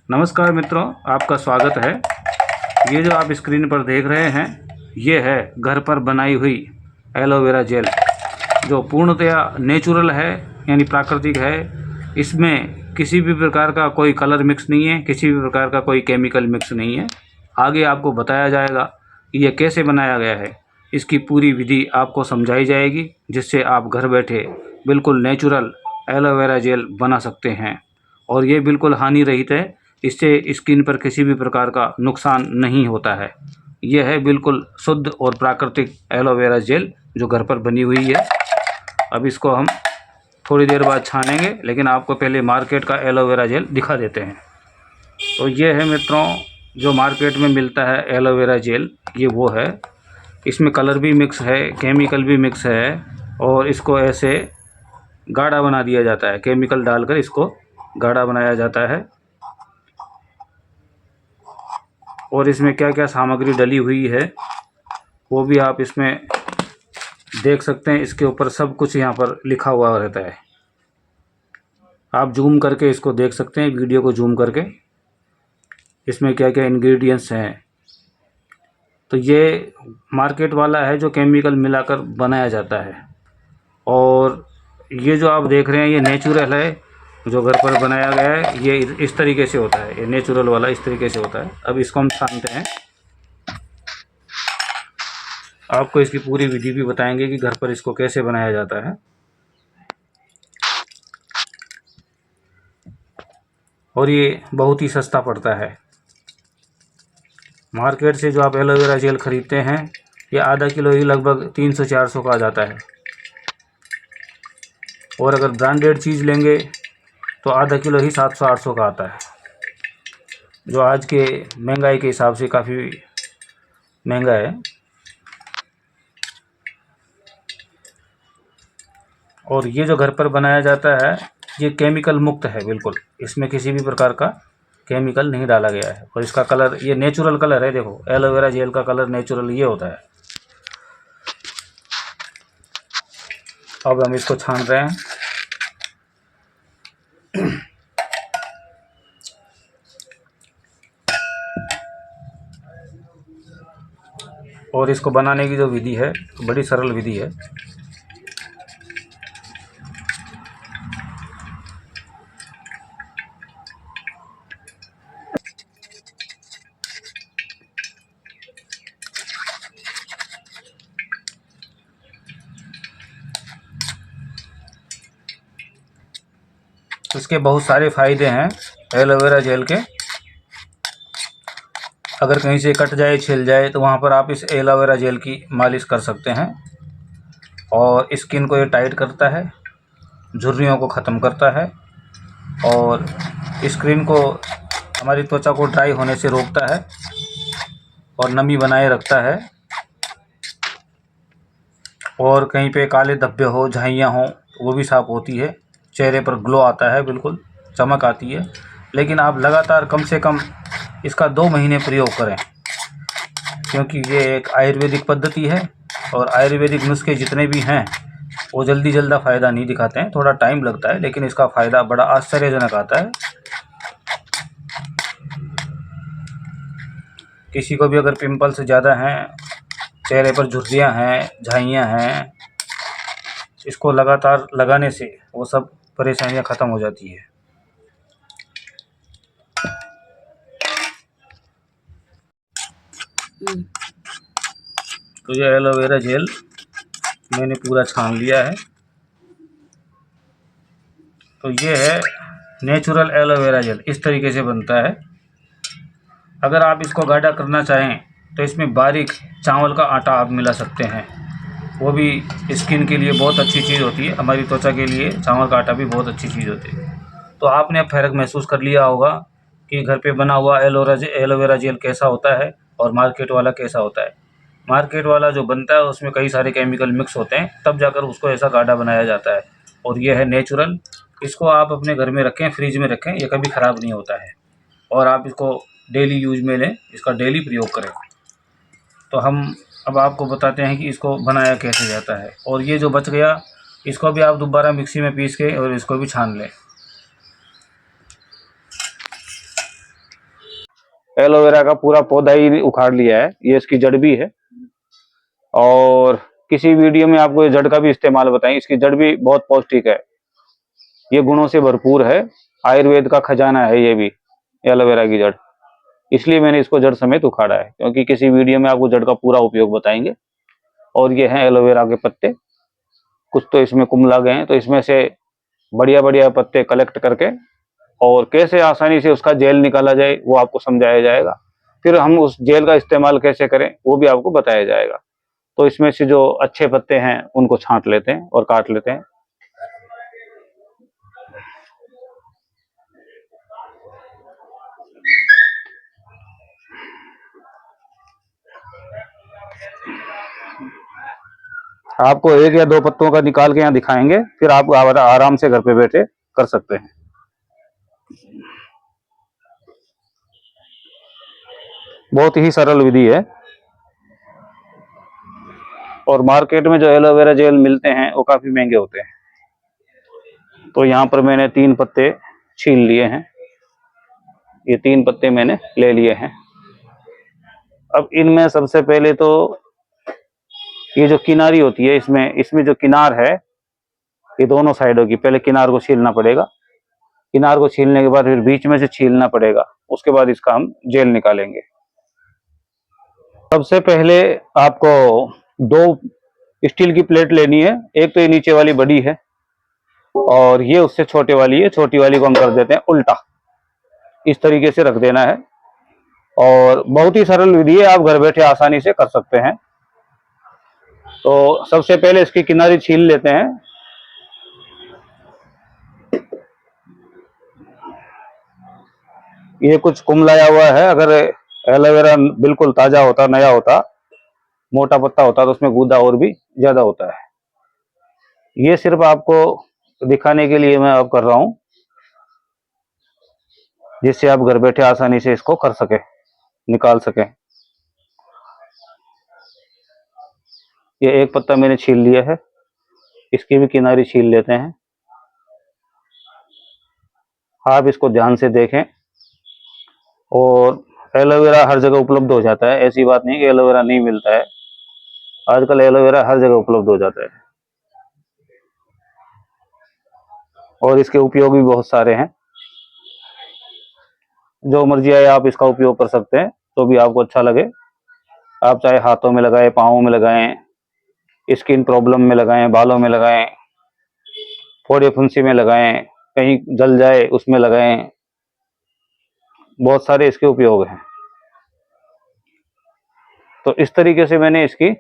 नमस्कार मित्रों, आपका स्वागत है। ये जो आप स्क्रीन पर देख रहे हैं, ये है घर पर बनाई हुई एलोवेरा जेल, जो पूर्णतया नेचुरल है, यानी प्राकृतिक है। इसमें किसी भी प्रकार का कोई कलर मिक्स नहीं है, किसी भी प्रकार का कोई केमिकल मिक्स नहीं है। आगे आपको बताया जाएगा कि ये कैसे बनाया गया है। इसकी पूरी विधि आपको समझाई जाएगी, जिससे आप घर बैठे बिल्कुल नेचुरल एलोवेरा जेल बना सकते हैं। और ये बिल्कुल हानि रहित है, इससे स्किन पर किसी भी प्रकार का नुकसान नहीं होता है। यह है बिल्कुल शुद्ध और प्राकृतिक एलोवेरा जेल जो घर पर बनी हुई है। अब इसको हम थोड़ी देर बाद छानेंगे, लेकिन आपको पहले मार्केट का एलोवेरा जेल दिखा देते हैं। तो ये है मित्रों, जो मार्केट में मिलता है एलोवेरा जेल, ये वो है। इसमें कलर भी मिक्स है, केमिकल भी मिक्स है, और इसको ऐसे गाढ़ा बना दिया जाता है। केमिकल डालकर इसको गाढ़ा बनाया जाता है। और इसमें क्या क्या सामग्री डली हुई है वो भी आप इसमें देख सकते हैं। इसके ऊपर सब कुछ यहाँ पर लिखा हुआ रहता है। आप जूम करके इसको देख सकते हैं, वीडियो को जूम करके, इसमें क्या क्या इंग्रेडिएंट्स हैं। तो ये मार्केट वाला है जो केमिकल मिलाकर बनाया जाता है। और ये जो आप देख रहे हैं, ये नेचुरल है, जो घर पर बनाया गया है। ये इस तरीके से होता है, ये नेचुरल वाला इस तरीके से होता है। अब इसको हम छानते हैं। आपको इसकी पूरी विधि भी बताएंगे कि घर पर इसको कैसे बनाया जाता है। और ये बहुत ही सस्ता पड़ता है। मार्केट से जो आप एलोवेरा जेल ख़रीदते हैं, ये आधा किलो ही लगभग 300-400 का आ जाता है। और अगर ब्रांडेड चीज़ लेंगे तो आधा किलो ही 700-800 का आता है, जो आज के महंगाई के हिसाब से काफ़ी महंगा है। और ये जो घर पर बनाया जाता है, ये केमिकल मुक्त है बिल्कुल। इसमें किसी भी प्रकार का केमिकल नहीं डाला गया है। और इसका कलर, ये नेचुरल कलर है। देखो, एलोवेरा जेल का कलर नेचुरल ये होता है। अब हम इसको छान रहे हैं। और इसको बनाने की जो विधि है, बड़ी सरल विधि है। इसके बहुत सारे फ़ायदे हैं एलोवेरा जेल के। अगर कहीं से कट जाए, छिल जाए, तो वहाँ पर आप इस एलोवेरा जेल की मालिश कर सकते हैं। और स्किन को ये टाइट करता है, झुर्रियों को ख़त्म करता है, और स्किन को, हमारी त्वचा को ड्राई होने से रोकता है, और नमी बनाए रखता है। और कहीं पे काले धब्बे हो, झाइयाँ हो, वो भी साफ़ होती है। चेहरे पर ग्लो आता है, बिल्कुल चमक आती है। लेकिन आप लगातार कम से कम इसका 2 महीने प्रयोग करें, क्योंकि ये एक आयुर्वेदिक पद्धति है। और आयुर्वेदिक नुस्खे जितने भी हैं, वो जल्दी फ़ायदा नहीं दिखाते हैं, थोड़ा टाइम लगता है, लेकिन इसका फ़ायदा बड़ा आश्चर्यजनक आता है। किसी को भी अगर पिंपल्स ज़्यादा हैं, चेहरे पर झुर्रियाँ हैं, झाइयाँ हैं, इसको लगातार लगाने से वो सब परेशानियाँ ख़त्म हो जाती है। तो ये एलोवेरा जेल मैंने पूरा छान लिया है। तो ये है नेचुरल एलोवेरा जेल, इस तरीके से बनता है। अगर आप इसको गाढ़ा करना चाहें तो इसमें बारीक चावल का आटा आप मिला सकते हैं। वो भी स्किन के लिए बहुत अच्छी चीज़ होती है। हमारी त्वचा के लिए चावल का आटा भी बहुत अच्छी चीज़ होती है। तो आपने अब फ़र्क महसूस कर लिया होगा कि घर पे बना हुआ एलोवेरा जेल कैसा होता है और मार्केट वाला कैसा होता है। मार्केट वाला जो बनता है उसमें कई सारे केमिकल मिक्स होते हैं, तब जाकर उसको ऐसा गाढ़ा बनाया जाता है। और ये है नेचुरल। इसको आप अपने घर में रखें, फ्रिज में रखें, ये कभी ख़राब नहीं होता है। और आप इसको डेली यूज में लें, इसका डेली प्रयोग करें। तो हम अब आपको बताते हैं कि इसको बनाया कैसे जाता है। और ये जो बच गया, इसको भी आप दोबारा मिक्सी में पीस के और इसको भी छान लें। एलोवेरा का पूरा पौधा ही उखाड़ लिया है, ये इसकी जड़ भी है। और किसी वीडियो में आपको ये जड़ का भी इस्तेमाल बताएं, इसकी जड़ भी बहुत पौष्टिक है, ये गुणों से भरपूर है, आयुर्वेद का खजाना है ये भी एलोवेरा की जड़। इसलिए मैंने इसको जड़ समेत उखाड़ा है, क्योंकि किसी वीडियो में आपको जड़ का पूरा उपयोग बताएंगे। और ये हैं एलोवेरा के पत्ते, कुछ तो इसमें कुम्हला गए हैं, तो इसमें से बढ़िया बढ़िया पत्ते कलेक्ट करके और कैसे आसानी से उसका जेल निकाला जाए वो आपको समझाया जाएगा। फिर हम उस जेल का इस्तेमाल कैसे करें वो भी आपको बताया जाएगा। तो इसमें से जो अच्छे पत्ते हैं उनको छांट लेते हैं और काट लेते हैं। आपको एक या दो पत्तों का निकाल के यहाँ दिखाएंगे, फिर आप आराम से घर पे बैठे कर सकते हैं। बहुत ही सरल विधि है। और मार्केट में जो एलोवेरा जेल मिलते हैं वो काफी महंगे होते हैं। तो यहाँ पर मैंने 3 पत्ते छील लिए हैं, ये 3 पत्ते मैंने ले लिए हैं। अब इनमें सबसे पहले तो ये जो किनारी होती है, इसमें जो किनार है, ये दोनों साइडों की, पहले किनार को छीलना पड़ेगा। किनार को छीलने के बाद फिर बीच में से छीलना पड़ेगा, उसके बाद इसका हम जेल निकालेंगे। सबसे पहले आपको 2 स्टील की प्लेट लेनी है। एक तो ये नीचे वाली बड़ी है और ये उससे छोटे वाली है। छोटी वाली को हम कर देते हैं उल्टा, इस तरीके से रख देना है। और बहुत ही सरल विधि है, आप घर बैठे आसानी से कर सकते हैं। तो सबसे पहले इसकी किनारी छील लेते हैं। ये कुछ कुम्हलाया हुआ है। अगर एलोवेरा बिल्कुल ताजा होता, नया होता, मोटा पत्ता होता तो उसमें गूदा और भी ज्यादा होता है। ये सिर्फ आपको दिखाने के लिए मैं अब कर रहा हूं, जिससे आप घर बैठे आसानी से इसको कर सके, निकाल सके। ये एक पत्ता मैंने छील लिया है, इसकी भी किनारी छील लेते हैं। आप इसको ध्यान से देखें। और एलोवेरा हर जगह उपलब्ध हो जाता है, ऐसी बात नहीं कि एलोवेरा नहीं मिलता है। आजकल एलोवेरा हर जगह उपलब्ध हो जाता है और इसके उपयोग भी बहुत सारे हैं। जो मर्जी आए आप इसका उपयोग कर सकते हैं, तो भी आपको अच्छा लगे। आप चाहे हाथों में लगाएं, पाँवों में लगाएं, स्किन प्रॉब्लम में लगाएं, बालों में लगाएं, फोड़े फुंसी में लगाएं, कहीं जल जाए उसमें लगाएं, बहुत सारे इसके उपयोग हैं। तो इस तरीके से मैंने इसकी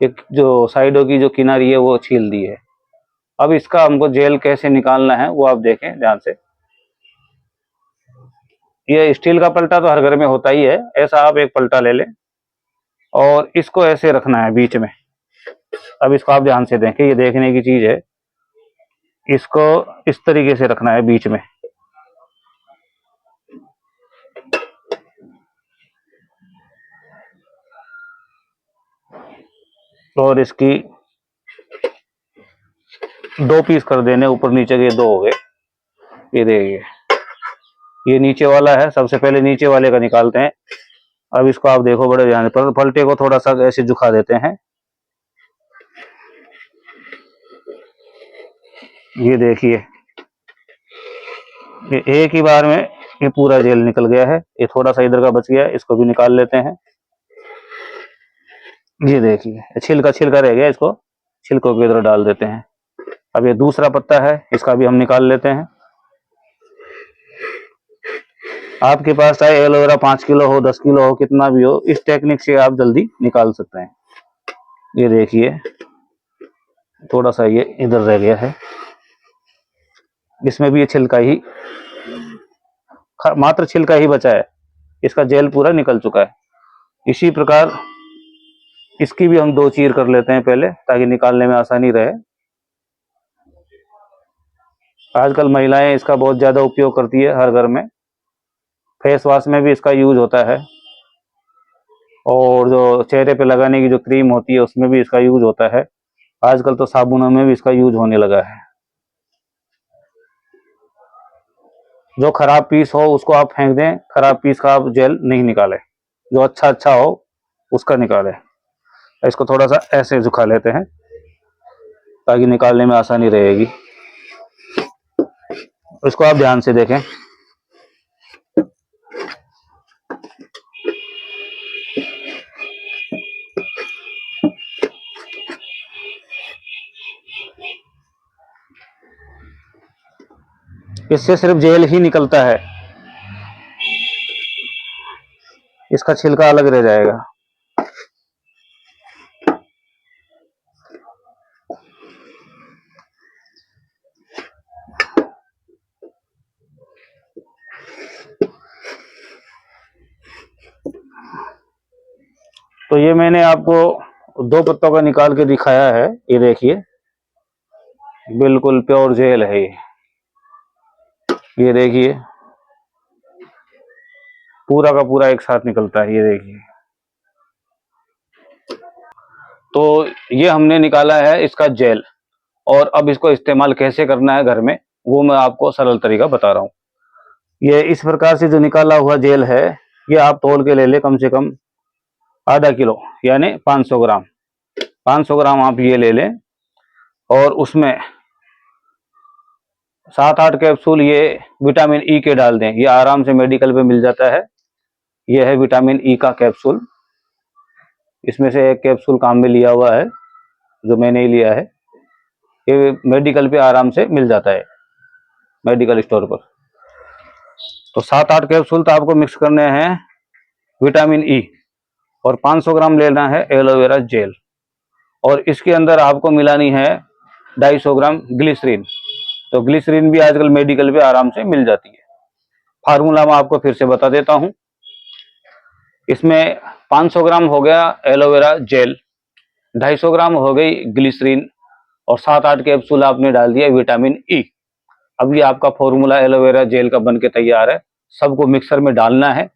एक जो साइडों की जो किनारी है वो छील दी है। अब इसका हमको जेल कैसे निकालना है वो आप देखें ध्यान से। ये स्टील का पलटा तो हर घर में होता ही है, ऐसा आप एक पलटा ले लें और इसको ऐसे रखना है बीच में। अब इसको आप ध्यान से देखें, ये देखने की चीज है। इसको इस तरीके से रखना है बीच में। और इसकी 2 पीस कर देने, ऊपर नीचे के 2 हो गए। ये देखिए, ये नीचे वाला है, सबसे पहले नीचे वाले का निकालते हैं। अब इसको आप देखो बड़े ध्यान पर, पलटे को थोड़ा सा ऐसे झुका देते हैं। ये देखिए, ये एक ही बार में ये पूरा जेल निकल गया है। ये थोड़ा सा इधर का बच गया, इसको भी निकाल लेते हैं। ये देखिए, छिलका छिलका रह गया, इसको छिलकों के इधर डाल देते हैं। अब ये दूसरा पत्ता है, इसका भी हम निकाल लेते हैं। आपके पास चाहे एलोवेरा 5 किलो हो, 10 किलो हो, कितना भी हो, इस टेक्निक से आप जल्दी निकाल सकते हैं। ये देखिए, थोड़ा सा ये इधर रह गया है, इसमें भी ये छिलका ही, मात्र छिलका ही बचा है, इसका जेल पूरा निकल चुका है। इसी प्रकार इसकी भी हम 2 चीर कर लेते हैं पहले, ताकि निकालने में आसानी रहे। आजकल महिलाएं इसका बहुत ज्यादा उपयोग करती है हर घर में। फेस वॉश में भी इसका यूज होता है और जो चेहरे पे लगाने की जो क्रीम होती है उसमें भी इसका यूज होता है। आजकल तो साबुनों में भी इसका यूज होने लगा है। जो खराब पीस हो उसको आप फेंक दें, खराब पीस का आप जेल नहीं निकालें, जो अच्छा अच्छा हो उसका निकालें। इसको थोड़ा सा ऐसे झुका लेते हैं ताकि निकालने में आसानी रहेगी। इसको आप ध्यान से देखें। इससे सिर्फ जेल ही निकलता है, इसका छिलका अलग रह जाएगा। तो ये मैंने आपको 2 पत्तों का निकाल के दिखाया है। ये देखिए बिल्कुल प्योर जेल है ये देखिए पूरा का पूरा एक साथ निकलता है, ये देखिए। तो ये हमने निकाला है इसका जेल, और अब इसको इस्तेमाल कैसे करना है घर में, वो मैं आपको सरल तरीका बता रहा हूँ। ये इस प्रकार से जो निकाला हुआ जेल है, ये आप तोल के ले ले कम से कम आधा किलो, यानी 500 ग्राम। 500 ग्राम आप ये ले लें, और उसमें 7-8 कैप्सूल ये विटामिन ई के डाल दें। ये आराम से मेडिकल पे मिल जाता है। ये है विटामिन ई का कैप्सूल, इसमें से एक कैप्सूल काम में लिया हुआ है जो मैंने ही लिया है। ये मेडिकल पे आराम से मिल जाता है, मेडिकल स्टोर पर। तो 7-8 कैप्सूल तो आपको मिक्स करने हैं विटामिन ई, और 500 ग्राम लेना है एलोवेरा जेल, और इसके अंदर आपको मिलानी है 250 ग्राम ग्लिसरीन। तो ग्लिसरीन भी आजकल मेडिकल पे आराम से मिल जाती है। फार्मूला मैं आपको फिर से बता देता हूं। इसमें 500 ग्राम हो गया एलोवेरा जेल, 250 ग्राम हो गई ग्लिसरीन, और 7-8 कैप्सूल आपने डाल दिया विटामिन ई। अब ये आपका फॉर्मूला एलोवेरा जेल का बन के तैयार है। सबको मिक्सर में डालना है,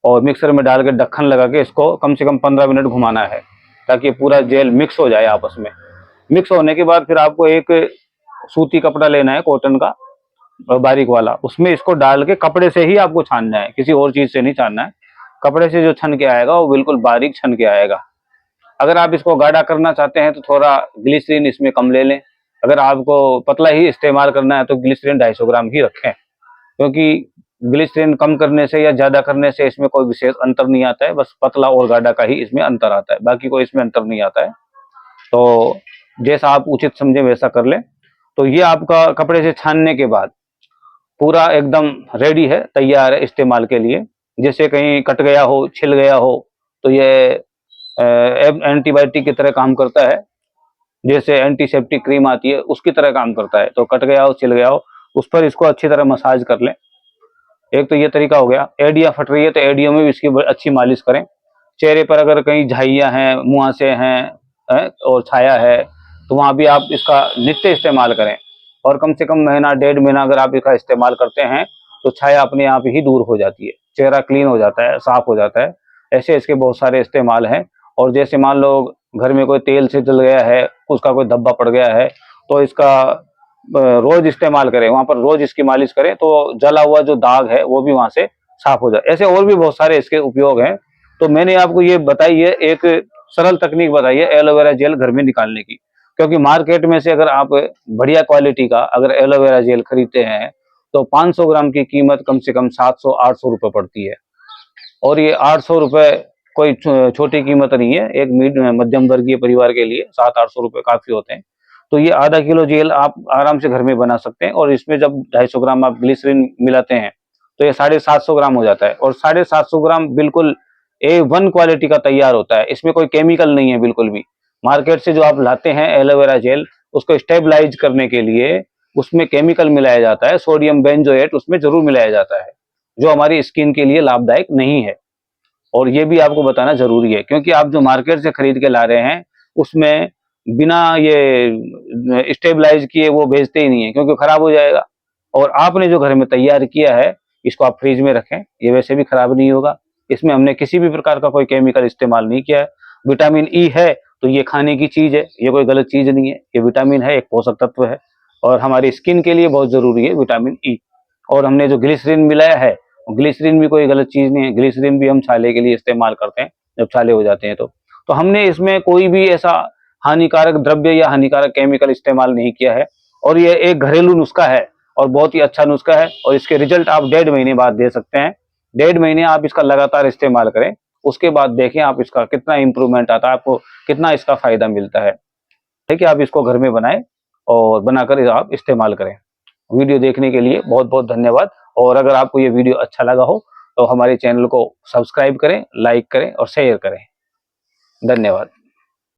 और मिक्सर में डाल के ढक्कन लगा के इसको कम से कम 15 मिनट घुमाना है, ताकि पूरा जेल मिक्स हो जाए आपस में। मिक्स होने के बाद फिर आपको एक सूती कपड़ा लेना है, कॉटन का बारीक वाला, उसमें इसको डाल के कपड़े से ही आपको छानना है, किसी और चीज से नहीं छानना है। कपड़े से जो छन के आएगा वो बिल्कुल बारीक छन के आएगा। अगर आप इसको गाढ़ा करना चाहते हैं तो थोड़ा ग्लिसरीन इसमें कम ले लें। अगर आपको पतला ही इस्तेमाल करना है तो ग्लिसरीन 250 ग्राम ही रखें, क्योंकि ग्लिसरीन कम करने से या ज्यादा करने से इसमें कोई विशेष अंतर नहीं आता है, बस पतला और गाढ़ा का ही इसमें अंतर आता है, बाकी कोई इसमें अंतर नहीं आता है। तो जैसा आप उचित समझे वैसा कर लें। तो ये आपका कपड़े से छानने के बाद पूरा एकदम रेडी है, तैयार है इस्तेमाल के लिए। जैसे कहीं कट गया हो, छिल गया हो, तो ये एंटीबायोटिक की तरह काम करता है। जैसे एंटीसेप्टिक क्रीम आती है उसकी तरह काम करता है। तो कट गया हो, छिल गया हो, उस पर इसको अच्छी तरह मसाज कर लें। एक तो ये तरीका हो गया। एड़ियाँ फट रही है तो एड़ियों में भी इसकी अच्छी मालिश करें। चेहरे पर अगर कहीं झाइयाँ हैं, मुहासे हैं और छाया है, तो वहाँ भी आप इसका नित्य इस्तेमाल करें, और कम से कम महीना 1.5 महीना अगर आप इसका इस्तेमाल करते हैं तो छाया अपने आप ही दूर हो जाती है, चेहरा क्लीन हो जाता है, साफ हो जाता है। ऐसे इसके बहुत सारे इस्तेमाल हैं। और जैसे मान लो घर में कोई तेल से जल गया है, उसका कोई धब्बा पड़ गया है, तो इसका रोज इस्तेमाल करें, वहां पर रोज इसकी मालिश करें, तो जला हुआ जो दाग है वो भी वहां से साफ हो जाए। ऐसे और भी बहुत सारे इसके उपयोग हैं। तो मैंने आपको ये बताई है, एक सरल तकनीक बताई है एलोवेरा जेल घर में निकालने की। क्योंकि मार्केट में से अगर आप बढ़िया क्वालिटी का अगर एलोवेरा जेल खरीदते हैं तो 500 ग्राम की कीमत कम से कम 700-800 रुपये पड़ती है। और ये 800 रुपये कोई छोटी कीमत नहीं है। एक मध्यम वर्गीय परिवार के लिए 700-800 रुपये काफी होते हैं। तो ये आधा किलो जेल आप आराम से घर में बना सकते हैं, और इसमें जब 250 ग्राम आप ग्लिसरीन मिलाते हैं तो ये 750 ग्राम हो जाता है। और 750 ग्राम बिल्कुल A1 क्वालिटी का तैयार होता है, इसमें कोई केमिकल नहीं है बिल्कुल भी। मार्केट से जो आप लाते हैं एलोवेरा जेल, उसको स्टेबलाइज करने के लिए उसमें केमिकल मिलाया जाता है, सोडियम बेंजोएट उसमें जरूर मिलाया जाता है, जो हमारी स्किन के लिए लाभदायक नहीं है। और ये भी आपको बताना जरूरी है, क्योंकि आप जो मार्केट से खरीद के ला रहे हैं उसमें बिना ये स्टेबलाइज किए वो भेजते ही नहीं है, क्योंकि खराब हो जाएगा। और आपने जो घर में तैयार किया है इसको आप फ्रिज में रखें, ये वैसे भी खराब नहीं होगा। इसमें हमने किसी भी प्रकार का कोई केमिकल इस्तेमाल नहीं किया है। विटामिन ई है तो ये खाने की चीज है, ये कोई गलत चीज नहीं है। ये विटामिन है, एक पोषक तत्व है, और हमारी स्किन के लिए बहुत जरूरी है विटामिन ई। और हमने जो ग्लिसरीन मिलाया है, ग्लिसरीन भी कोई गलत चीज़ नहीं है, ग्लिसरीन भी हम छाले के लिए इस्तेमाल करते हैं जब छाले हो जाते हैं तो हमने इसमें कोई भी ऐसा हानिकारक द्रव्य या हानिकारक केमिकल इस्तेमाल नहीं किया है और ये एक घरेलू नुस्खा है और बहुत ही अच्छा नुस्खा है और इसके रिजल्ट आप 1.5 महीने बाद दे सकते हैं। 1.5 महीने आप इसका लगातार इस्तेमाल करें, उसके बाद देखें आप इसका कितना इम्प्रूवमेंट आता है, आपको कितना इसका फ़ायदा मिलता है। ठीक है, आप इसको घर में बनाएँ और बनाकर आप इस्तेमाल करें। वीडियो देखने के लिए बहुत-बहुत धन्यवाद और अगर आपको ये वीडियो अच्छा लगा हो, तो हमारे चैनल को सब्सक्राइब करें, लाइक करें और शेयर करें। धन्यवाद।